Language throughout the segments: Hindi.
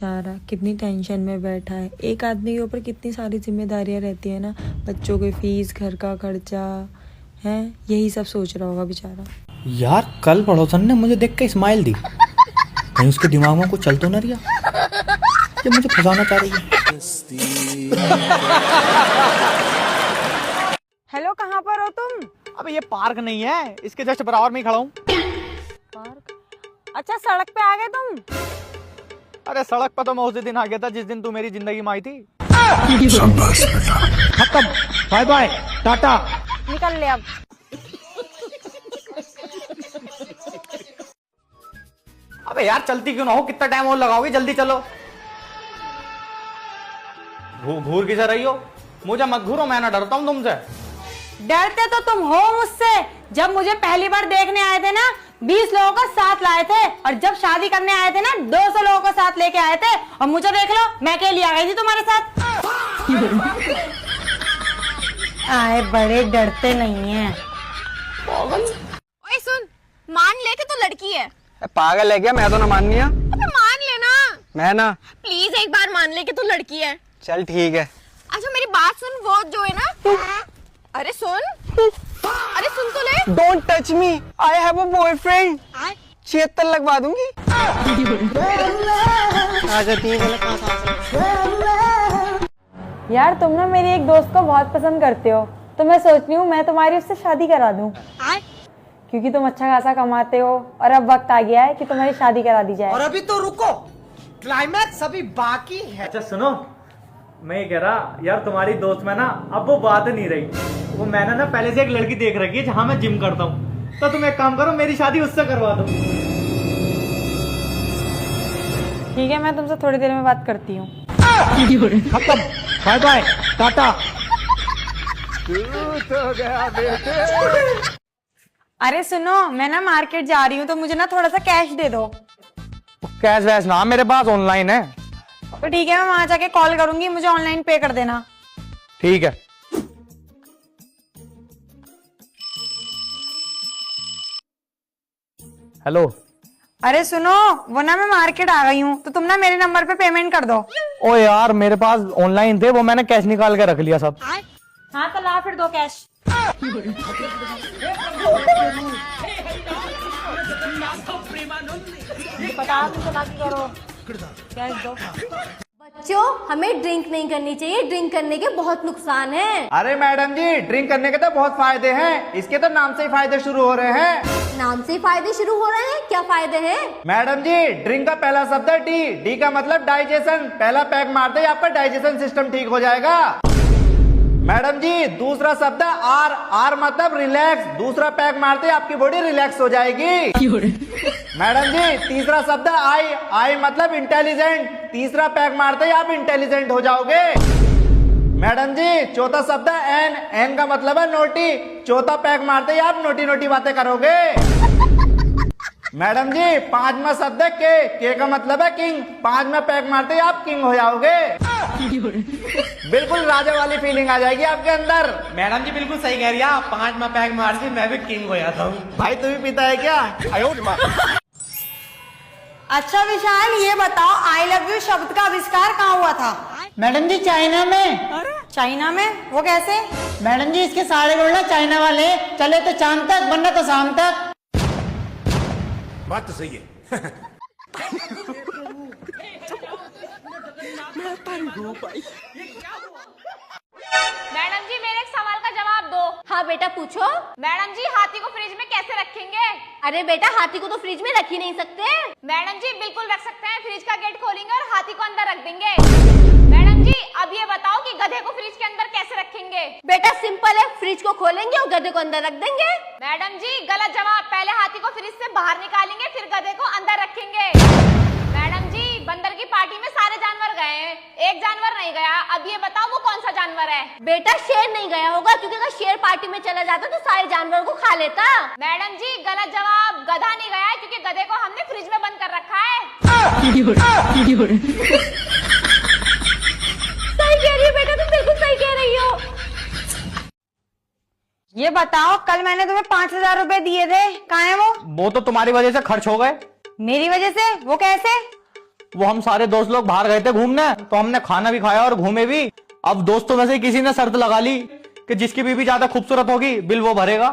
बेचारा कितनी टेंशन में बैठा है। एक आदमी के ऊपर कितनी सारी जिम्मेदारियां रहती है ना, बच्चों के फीस, घर का खर्चा है, यही सब सोच रहा होगा बेचारा। यार कल पड़ोसन ने मुझे देख के स्माइल दी, कहीं उसके दिमाग में कुछ चल तो ना रहा कि मुझे फंसाना चाह रही है। हेलो, कहाँ पर हो तुम? अबे ये पार्क नहीं है, इसके जस्ट बराबर में ही खड़ा हूँ। पार्क? अच्छा, सड़क पे आ गए तुम? अरे सड़क पर तो मैं उस दिन आ गया था जिस दिन तू मेरी जिंदगी में आई थी। खत्म, बाय बाय, टाटा। निकल ले अब। अबे यार चलती क्यों ना हो, कितना टाइम और लगाओगे, जल्दी चलो। घूर किसे रही हो? मुझे मत घूरो, मैं ना डरता हूँ तुमसे। डरते तो तुम हो मुझसे। जब मुझे पहली बार देखने आए थे ना, 20 लोगों को साथ लाए थे, और जब शादी करने आए थे ना, 200 लोगों को साथ लेके आए थे, और मुझे देख लो, मैं अकेली आ गई थी तुम्हारे साथ। आए बड़े डरते नहीं हैं। ओए सुन, मान ले कि तू लड़की है। पागल है क्या? मैं तो ना माननी है। अबे मान लेना, मैं ना। प्लीज एक बार मान ले कि तू लड़की है। चल ठीक है। अच्छा मेरी बात सुन, वो जो है ना, अरे सुन तो ले। Don't touch me, I have a boyfriend. 76 लगवा दूंगी। आजा तीन यार तुम ना मेरी एक दोस्त को बहुत पसंद करते हो, तो मैं सोच रही हूँ मैं तुम्हारी उससे शादी करा दूं, क्योंकि तुम अच्छा खासा कमाते हो, और अब वक्त आ गया है कि तुम्हारी शादी करा दी जाए। और अभी तो रुको, क्लाइमैक्स अभी बाकी है। अच्छा सुनो, मैं ये कह रहा यार, तुम्हारी दोस्त में ना अब वो बात नहीं रही। वो मैंने ना पहले से एक लड़की देख रखी है जहाँ मैं जिम करता हूँ, तो तुम एक काम करो, मेरी शादी उससे करवा दो। ठीक है, मैं तुमसे थोड़ी देर में बात करती हूँ। खत्म, बाय बाय, टाटा। अरे सुनो, मैं ना मार्केट जा रही हूँ, तो मुझे ना थोड़ा सा कैश दे दो। कैश वैश ना, मेरे पास ऑनलाइन है। तो ठीक है, मैं वहां जाके कॉल करूंगी, मुझे ऑनलाइन पे कर देना। ठीक है। हेलो। अरे सुनो, वो ना मैं मार्केट आ गई हूँ, तो तुम ना मेरे नंबर पे पेमेंट कर दो। ओ यार मेरे पास ऑनलाइन थे, वो मैंने कैश निकाल के रख लिया सब। हाँ तो ला फिर दो कैश। करो कैश दो। बच्चों हमें ड्रिंक नहीं करनी चाहिए, ड्रिंक करने के बहुत नुकसान है। अरे मैडम जी, ड्रिंक करने के तो बहुत फायदे हैं, इसके तो नाम से ही फायदे शुरू हो रहे हैं। नाम से फायदे शुरू हो रहे हैं, क्या फायदे हैं? मैडम जी, ड्रिंक का पहला शब्द है डी। डी का मतलब डाइजेशन। पहला पैक मारते ही आपका डाइजेशन सिस्टम ठीक हो जाएगा। मैडम जी, दूसरा शब्द है आर। आर मतलब रिलैक्स। दूसरा पैक मारते ही आपकी बॉडी रिलैक्स हो जाएगी। मैडम जी, तीसरा शब्द है आई। आई मतलब इंटेलिजेंट। तीसरा पैक मारते ही आप इंटेलिजेंट हो जाओगे। मैडम जी, चौथा शब्द है एन। एन का मतलब है नोटी। चौथा पैक मारते ही आप नोटी नोटी बातें करोगे। मैडम जी, पांचवा शब्द है के का मतलब है किंग। पांचवा पैक मारते ही आप किंग हो जाओगे। बिल्कुल राजा वाली फीलिंग आ जाएगी आपके अंदर। मैडम जी बिल्कुल सही कह रही है, 5वां पैक मार के मैं भी किंग हो जाता हूँ। भाई तू भी पीता है क्या? अच्छा विशाल, ये बताओ, आई लव यू शब्द का आविष्कार कहाँ हुआ था? मैडम जी चाइना में। चाइना में? वो कैसे? मैडम जी इसके सारे बोलना चाइना वाले, चले तो चांद तक, वरना तो शाम तक। बात तो सही है। मैडम जी मेरे एक सवाल का जवाब दो। हाँ बेटा पूछो। मैडम जी हाथी को फ्रिज में कैसे रखेंगे? अरे बेटा हाथी को तो फ्रिज में रख ही नहीं सकते। मैडम जी बिल्कुल रख सकते हैं, फ्रिज का गेट खोलेंगे और हाथी को अंदर रख देंगे। मैडम जी अब ये बताओ कि गधे को फ्रिज के अंदर कैसे रखेंगे? बेटा सिंपल है, फ्रिज को खोलेंगे और गधे को अंदर रख देंगे। मैडम जी गलत जवाब, पहले हाथी को फ्रिज से बाहर निकालेंगे फिर गधे को अंदर रखेंगे। मैडम जी बंदर की पार्टी में सारे जानवर गए हैं, एक जानवर नहीं गया, अब ये बताओ वो कौन सा जानवर है? बेटा शेर नहीं गया होगा, क्योंकि अगर शेर पार्टी में चला जाता तो सारे जानवरों को खा लेता। मैडम जी गलत जवाब, गधा नहीं गया क्योंकि गधे को हमने फ्रिज में बंद कर रखा है। सही कह रही है बेटा, तुम बिल्कुल सही कह रही हो। ये बताओ, कल मैंने तुम्हें 5000 रुपए दिए थे, कहाँ है वो? वो तो तुम्हारी वजह से खर्च हो गए। मेरी वजह से? वो कैसे? वो हम सारे दोस्त लोग बाहर गए थे घूमने, तो हमने खाना भी खाया और घूमे भी। अब दोस्तों में से किसी ने शर्त लगा ली कि जिसकी बीवी ज्यादा खूबसूरत होगी बिल वो भरेगा।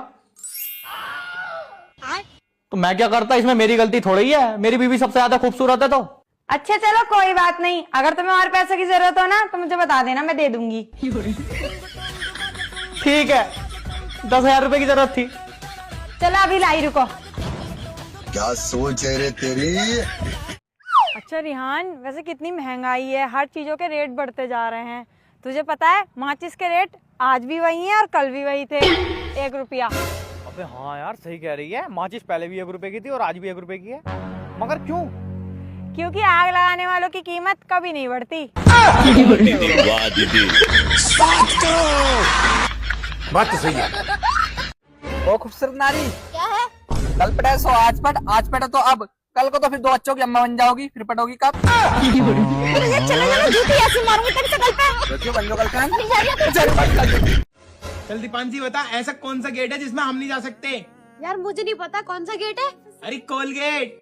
तो मैं क्या करता, इसमें मेरी गलती थोड़ी ही है, मेरी बीवी सबसे ज्यादा खूबसूरत है तो। अच्छा चलो कोई बात नहीं, अगर तुम्हें और पैसे की जरूरत हो ना तो मुझे बता देना, मैं दे दूंगी। ठीक है, 10,000 रुपए की जरूरत थी। चलो अभी लाई, रुको। क्या सोच है रे तेरी। अच्छा रिहान, वैसे कितनी महंगाई है, हर चीजों के रेट बढ़ते जा रहे हैं। तुझे पता है माचिस के रेट आज भी वही हैं और कल भी वही थे, 1 रुपया। अबे हाँ यार, सही कह रही है, माचिस पहले भी 1 रुपए की थी और आज भी 1 रुपए की है। मगर क्यों? क्योंकि आग लगाने वालों की कीमत कभी नहीं बढ़ती। बात तो सही है। ओ खूबसूरत नारी, क्या है? कल पटे सो आज पटे तो अब, कल को तो फिर 2 बच्चों की अम्मा बन जाओगी, फिर पटोगी कब? चलो चलो, जूती ऐसी मारूंगी तेरे कल पे। क्यों बन जाओ कल? चल दीपांशी बता, ऐसा कौन सा गेट है जिसमें हम नहीं जा सकते? यार मुझे नहीं पता कौन सा गेट है। अरे कोलगेट।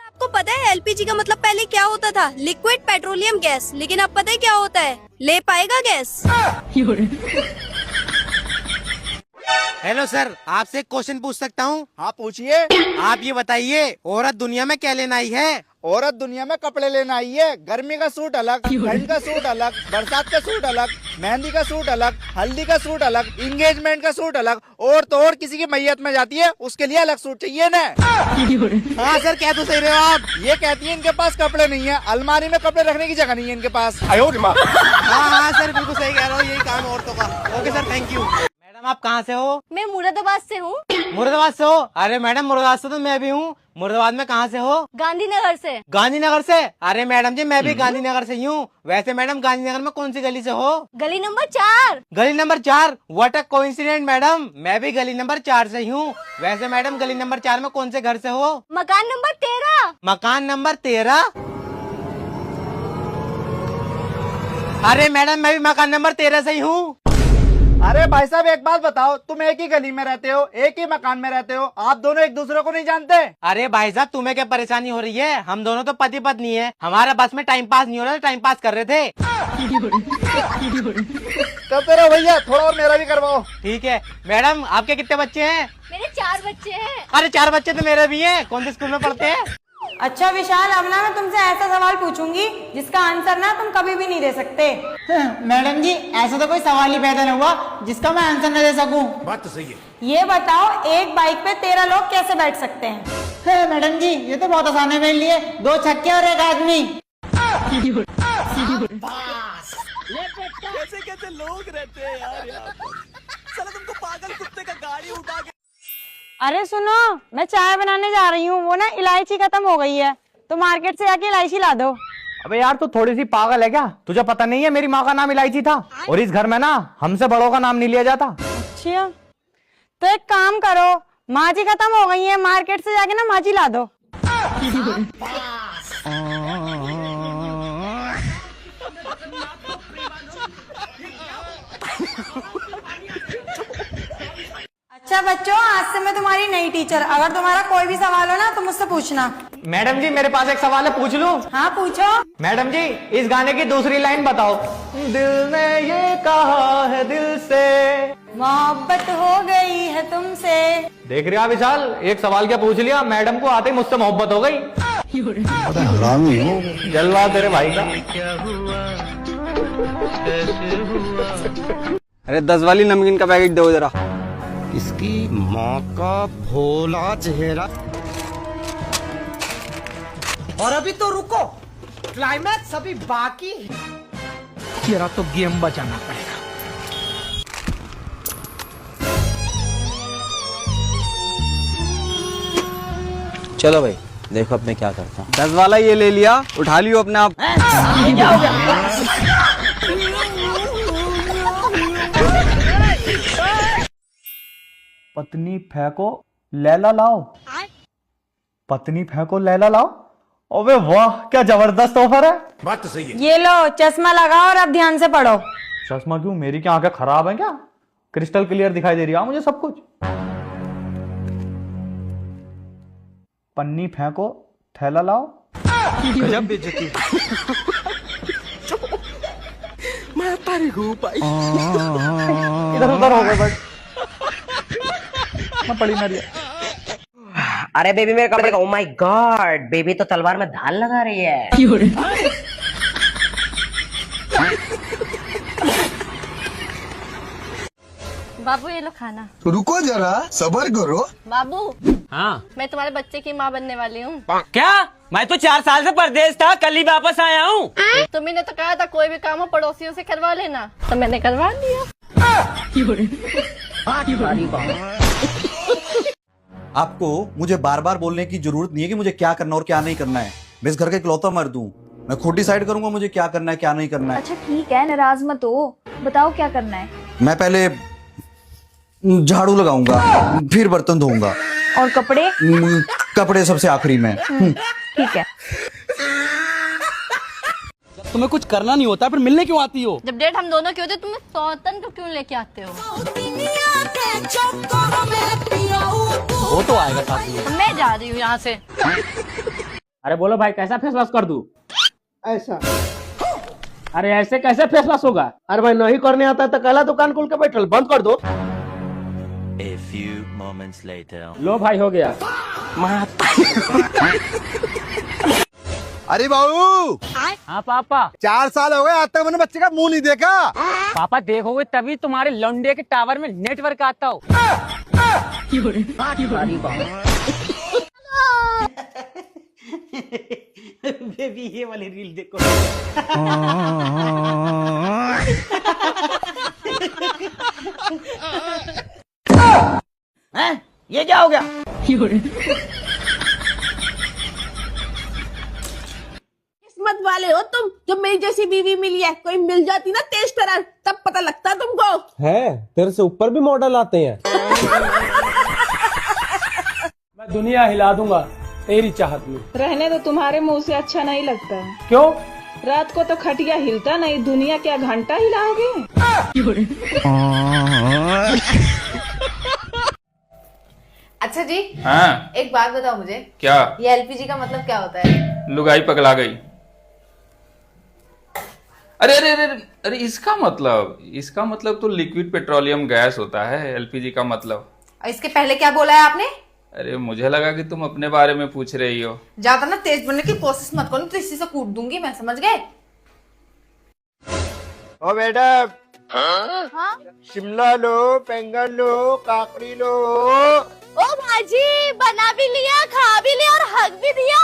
आपको पता है एलपीजी का मतलब पहले क्या होता था? Liquid petroleum gas. लेकिन अब पता है क्या होता है? ले पाएगा गैस। हेलो सर, आपसे एक क्वेश्चन पूछ सकता हूँ? हाँ पूछिए। आप ये बताइए, औरत दुनिया में क्या लेना आई है? औरत दुनिया में कपड़े लेना आई है। गर्मी का सूट अलग, ठंड का सूट अलग, बरसात का सूट अलग, मेहंदी का सूट अलग, हल्दी का सूट अलग, इंगेजमेंट का सूट अलग, और तो और किसी की मैयत में जाती है उसके लिए अलग सूट चाहिए ना। हाँ सर, क्या तो सही रहे हो आप। ये कहती है इनके पास कपड़े नहीं है, अलमारी में कपड़े रखने की जगह नहीं है इनके पास। हाँ सर, बिल्कुल सही कह रहा हूँ, यही काम औरतों का। Okay sir, thank you. Madam आप कहाँ से हो? मैं मुरादाबाद से हूँ। मुरादाबाद से हो? अरे मैडम, मुरादाबाद से तो मैं भी हूँ। मुरादाबाद में कहाँ से हो? गांधीनगर से। गांधीनगर से? अरे मैडम जी, मैं भी गांधीनगर से ही हूँ। वैसे मैडम, गांधीनगर में कौन सी गली से हो? गली नंबर 4। गली number 4? What a coincident madam, मैं भी गली नंबर 4 से ही हूँ। वैसे मैडम, गली नंबर 4 में कौन से घर से हो? मकान नंबर 13। मकान नंबर 13? अरे मैडम, मैं भी मकान नंबर 13 से ही हूँ। अरे भाई साहब एक बात बताओ, तुम एक ही गली में रहते हो, एक ही मकान में रहते हो, आप दोनों एक दूसरे को नहीं जानते? अरे भाई साहब, तुम्हें क्या परेशानी हो रही है? हम दोनों तो पति पत्नी है, हमारा बस में टाइम पास नहीं हो रहा, टाइम पास कर रहे थे। करते रहो भैया, थोड़ा और मेरा भी करवाओ। ठीक है। मैडम आपके कितने बच्चे हैं? मेरे 4 बच्चे हैं। अरे 4 बच्चे तो मेरे भी हैं। कौन से स्कूल में पढ़ते हैं? अच्छा विशाल, अब ना मैं तुमसे ऐसा सवाल पूछूंगी जिसका आंसर ना तुम कभी भी नहीं दे सकते। मैडम जी, ऐसा तो कोई सवाल ही पैदा नहीं हुआ जिसका मैं आंसर न दे सकूं। बात तो सही है। ये बताओ, एक बाइक पे 13 लोग कैसे बैठ सकते हैं? मैडम जी, ये तो बहुत आसान है मेरे लिए, 2 छक्के और 1 आदमी। कैसे कैसे लोग रहते हैं यार यहाँ पर। साला तुमको पागल कुत्ते का गाड़ी उठा के। अरे सुनो, मैं चाय बनाने जा रही हूँ, वो ना इलायची खत्म हो गई है, तो मार्केट से जाके इलायची ला दो। अबे यार, तू थोड़ी सी पागल है क्या? तुझे पता नहीं है मेरी माँ का नाम इलायची था, और इस घर में ना हमसे बड़ों का नाम नहीं लिया जाता। अच्छा, तो एक काम करो, माजी खत्म हो गई है, मार्केट से जाके ना माजी ला दो। अच्छा बच्चों, आज से मैं तुम्हारी नई टीचर, अगर तुम्हारा कोई भी सवाल हो ना तो मुझसे पूछना। मैडम जी, मेरे पास एक सवाल है, पूछ लूं? हाँ पूछो। मैडम जी, इस गाने की दूसरी लाइन बताओ। दिल ने ये कहा है दिल से, मोहब्बत हो गई है तुमसे। देख रहे हो विशाल, एक सवाल क्या पूछ लिया, मैडम को आते ही मुझसे मोहब्बत हो गई। जलवा तेरे भाई का। अरे 10 वाली नमकीन का पैकेट दो जरा। इसकी माँ का भोला चेहरा। और अभी तो रुको, क्लाइमैक्स अभी बाकी है। तेरा तो गेम बचाना पड़ेगा। चलो भाई, देखो अब मैं क्या करता हूँ। 10 वाला ये ले लिया, उठा लियो अपने आप। पत्नी फेंको लैला लाओ, पत्नी फेंको लैला लाओ। अबे वाह, क्या जबरदस्त ऑफर है। बात तो सही है। ये लो चश्मा लगाओ और अब ध्यान से पढ़ो। चश्मा क्यों? मेरी क्या आंखें खराब है क्या? क्रिस्टल क्लियर दिखाई दे रही है मुझे सब कुछ। पन्नी फेंको, थैला लाओ। गजब बेइज्जती। मैं तारी हूँ भाई। इधर उधर हो गए बस। मैं पड़ी ना रही। अरे बेबी मेरे कपड़े का, ओ माय गॉड, बेबी तो तलवार में धार लगा रही है। बाबू ये लो खाना। रुको जरा, सबर करो। बाबू हाँ मैं तुम्हारे बच्चे की माँ बनने वाली हूँ। क्या? मैं तो 4 साल से परदेश था, कल ही वापस आया हूँ। तुमने तो कहा था कोई भी काम हो पड़ोसियों से करवा लेना, तो मैंने करवा लिया। आपको मुझे बार बार बोलने की जरूरत नहीं है कि मुझे क्या करना और क्या नहीं करना है। मैं इस घर का इकलौता मर्द हूँ, मैं खुद डिसाइड करूंगा मुझे क्या करना है क्या नहीं करना है। अच्छा ठीक है, नाराज मत हो, बताओ क्या करना है। मैं पहले झाड़ू लगाऊंगा, फिर बर्तन धोऊंगा, और कपड़े? कपड़े सबसे आखिरी में। ठीक है। तुम्हें कुछ करना नहीं होता फिर मिलने क्यों आती हो? जब डेट हम दोनों की होती तुम सौतन को क्यों लेके आते हो? वो तो आएगा साथ में। मैं जा रही हूँ यहाँ से। अरे बोलो भाई, कैसा फेस वॉश कर दूं? ऐसा। अरे ऐसे कैसे फेस वॉश होगा? अरे भाई नहीं करने आता तो कला दुकान खोल के बैठल, बंद कर दो। A few moments later. लो भाई हो गया। अरे बाबू, हाँ पापा। 4 साल हो गए आज तक मैंने बच्चे का मुंह नहीं देखा। पापा देखोगे तभी तुम्हारे लौंडे के टावर में नेटवर्क आता हो। बेबी ये वाली रील देखो। ये क्या हो गया? किस्मत वाले हो तुम, जो मेरी जैसी बीवी मिली है। कोई मिल जाती ना तेज तरह, तब पता लगता तुमको। है तेरे से ऊपर भी मॉडल आते हैं। मैं दुनिया हिला दूंगा तेरी चाहत में। रहने तो तुम्हारे मुंह से अच्छा नहीं लगता। क्यों? रात को तो खटिया हिलता नहीं, दुनिया क्या घंटा हिलाओगे? अच्छा जी, हाँ एक बात बताओ मुझे, क्या? ये एलपीजी का मतलब क्या होता है? लुगाई पगला गई। अरे अरे अरे अरे इसका मतलब तो लिक्विड पेट्रोलियम गैस होता है एलपीजी का मतलब। इसके पहले क्या बोला है आपने? अरे मुझे लगा कि तुम अपने बारे में पूछ रही हो। ज्यादा ना तेज बनने की कोशिश मत करो, तो इसी से कूट दूंगी मैं, समझ गए? ओ मैडम, शिमला लो, बैंगन लो, काकड़ी लो। ओ भाजी बना भी लिया, खा भी लिया और हक भी दिया।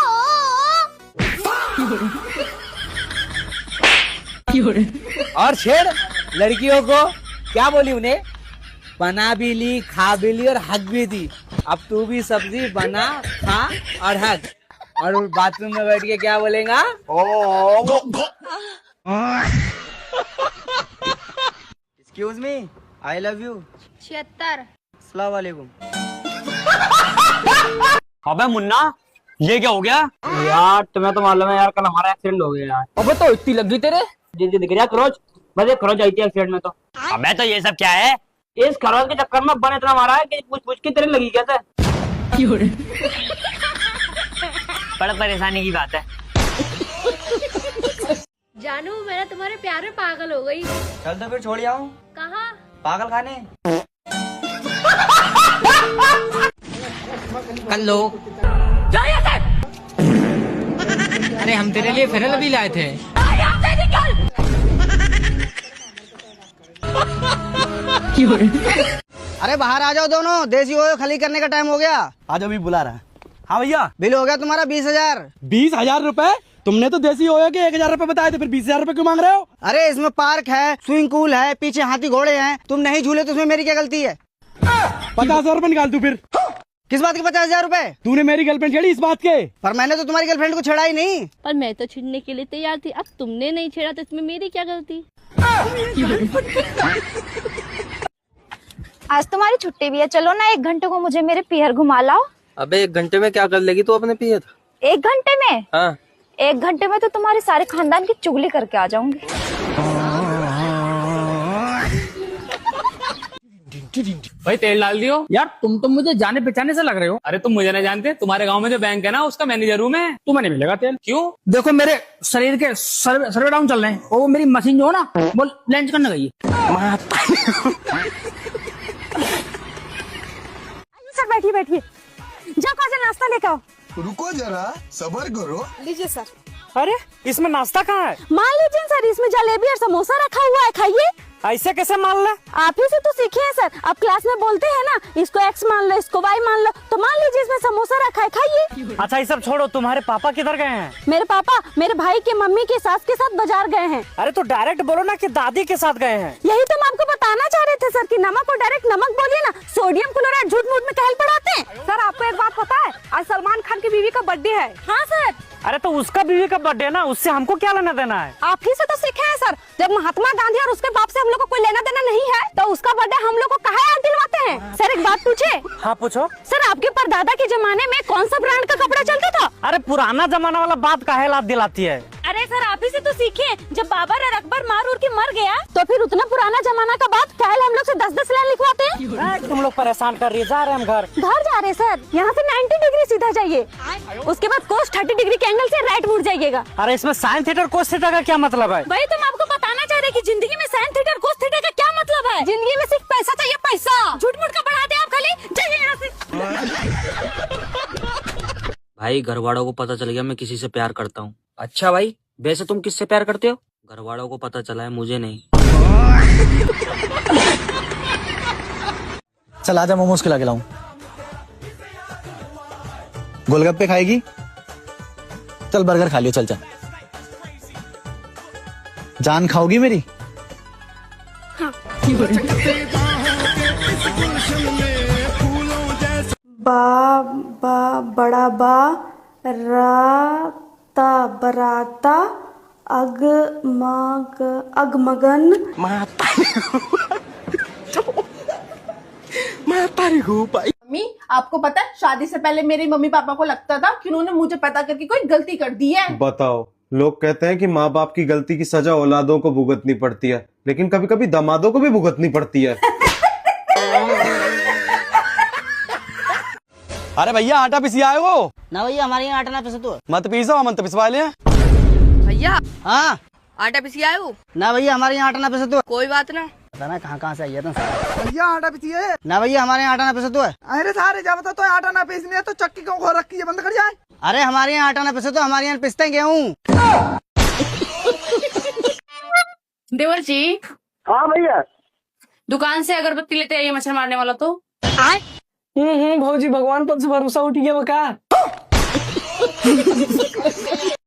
और छेड़ लड़कियों को क्या बोली उन्हें? बना भी ली, खा भी ली और हक भी दी। अब तू भी सब्जी बना, खा और हक। और बाथरूम में बैठ के क्या बोलेगा? Excuse me, I love you. 76। अस्सलाम वालेकुम। अबे मुन्ना, ये क्या हो गया? यार तुम्हें तो मालूम है यार, कल हमारा एक्सीडेंट हो गया यार। अबे तो इतनी लग गई तेरे? जी दिख रहा खरोच, बस खरोच आई थी एक्सीडेंट में तो। अबे तो ये सब क्या है? इस खरोच के चक्कर में बन इतना मारा है कि पूछ के तेरे लगी कैसे? बड़ा परेशानी की बात है। जानू मैं ना तुम्हारे प्यार में पागल हो गई। चल तो फिर छोड़ आऊं। कहाँ? पागल खाने। कल लो। अरे हम तेरे लिए फेरल भी लाए थे। अरे बाहर आ जाओ दोनों, देसी ओयो खाली करने का टाइम हो गया। आज अभी बुला रहा है। हाँ भैया। बिल हो गया तुम्हारा 20,000। 20,000 रुपए? तुमने तो देसी ओयो के 1,000 रुपए बताए थे, फिर 20,000 रुपए क्यों मांग रहे हो? अरे इसमें पार्क है, स्विमिंग पूल है, पीछे हाथी घोड़े हैं, तुम नहीं झूले तो उसमें मेरी क्या गलती है? 50,000 रुपए निकाल तू फिर। किस बात के 50,000 रुपए? तूने मेरी गर्लफ्रेंड छेड़ी इस बात के। पर मैंने तो तुम्हारी गर्लफ्रेंड को छेड़ा ही नहीं। पर मैं तो छेड़ने के लिए तैयार थी, अब तुमने नहीं छेड़ा तो इसमें मेरी क्या गलती? आज तुम्हारी छुट्टी भी है, चलो ना 1 घंटे को मुझे मेरे पियर घुमा लाओ। अबे 1 घंटे में क्या कर लेगी तू अपने पियर? 1 घंटे में? हाँ। 1 घंटे में तो तुम्हारे सारे खानदान की चुगली करके आ जाऊंगी। भाई तेल डाल दियो। यार तुम तो मुझे जाने पहचाने से लग रहे हो। अरे तुम मुझे नहीं जानते, तुम्हारे गांव में जो बैंक है ना उसका मैनेजर हूँ मैं। तुम्हें नहीं मिलेगा तेल। क्यों? देखो मेरे शरीर के सर्वे डाउन चल रहे हैं और वो मेरी मशीन जो है ना वो लंच करने गई है। सर बैठिए बैठिए, जाओ काजल नाश्ता लेकर आओ। रुको जरा, सबर करो। लीजिए सर। अरे इसमें नाश्ता कहाँ है? मान लीजिए सर, इसमें जलेबी और समोसा रखा हुआ है, खाइए। ऐसे कैसे मान ले? आप ही से तो सीखे हैं सर, आप क्लास में बोलते हैं ना इसको एक्स मान लो इसको वाई मान लो, तो मान लीजिए इसमें समोसा रखा है, खाइए। अच्छा ये सब छोड़ो, तुम्हारे पापा किधर गए हैं? मेरे पापा मेरे भाई के मम्मी के सास के साथ बाजार गए हैं। अरे तो डायरेक्ट बोलो ना कि दादी के साथ गए हैं। यही तो हम आपको बताना चाह रहे थे सर कि नमक को डायरेक्ट नमक बोलिए ना, सोडियम क्लोराइड झूठ मूठ में कहल पड़ाते हैं। सर आपको एक बात पता है, आज सलमान खान की बीवी का बर्थडे है। हाँ सर। अरे तो उसका बीवी का बर्थडे है ना, उससे हमको क्या लेना देना है? आप ही से तो सीखे हैं सर, जब महात्मा गांधी और उसके बाप से हम लोग को कोई लेना देना नहीं है तो उसका बर्थडे हम लोग को कहाँ याद दिलवाते हैं? सर एक बात पूछे? हाँ पूछो। सर आपके परदादा के जमाने में कौन सा ब्रांड का कपड़ा चलता था? अरे पुराना जमाना वाला बात काहे याद दिलाती है? अरे सर आप ही से तो सीखे, जब बाबर और अकबर मार उड़ के मर गया तो फिर उतना पुराना जमाना का बात काहे हम लोग से 10-10 लाइन लिखवाते हैं? तुम लोग परेशान कर रही है, जा रहे हम घर। घर जा रहे सर, यहाँ से 90 डिग्री सीधा जाइए, उसके बाद कोस 30 डिग्री के एंगल से राइट मुड़ जाइएगा। अरे इसमें साइन थीटा कोस थीटा का क्या मतलब है? भाई तुम आपको बताना चाह रहे कि जिंदगी में साइन थीटा कोस थीटा का क्या मतलब है? जिंदगी में सिर्फ पैसा चाहिए, पैसा। झूठ मूठ का बढ़ाते आप खाली, जाइए यहाँ से। भाई घर वालों को पता चल गया मैं किसी से प्यार करता हूँ। अच्छा भाई, वैसे तुम किससे प्यार करते हो? घर वालों को पता चला है, मुझे नहीं। चल आजा मोमोज खिला के लाऊं। गोलगप्पे खाएगी? चल बर्गर खा लियो, चल चल। जान खाओगी मेरी? बा बा बड़ा बा रा ता बराता अगमगन मम्मी आपको पता है शादी से पहले मेरे मम्मी पापा को लगता था कि उन्होंने मुझे पता करके कोई गलती कर दी है। बताओ, लोग कहते हैं कि माँ बाप की गलती की सजा औलादों को भुगतनी पड़ती है, लेकिन कभी कभी दामादों को भी भुगतनी पड़ती है। अरे भैया आटा पिसी आए हो? ना भैया हमारे यहाँ आटा ना पिसे तो। मत पीसो, मत पिसवा ले। भैया हाँ आटा पिसी आए हो? ना भैया हमारे यहाँ आटा ना पिसे तो। कोई बात ना। पता ना कहाँ से आई है तुम। भैया आटा पीसी है? ना भैया हमारे यहाँ आटा ना पिसे तो है। अरे सारे जब तो आटा ना पीसनी है तो चक्की क्यों खो रखी है, बंद कर जाए। अरे हमारे यहाँ आटा ना पिसे तो, हमारे यहाँ पिसते हैं गेहूँ। देवर जी। हाँ भैया। दुकान से अगरबत्ती लेते आइए, मच्छर मारने वाला तो। भौजी भगवान पर से भरोसा उठ गया।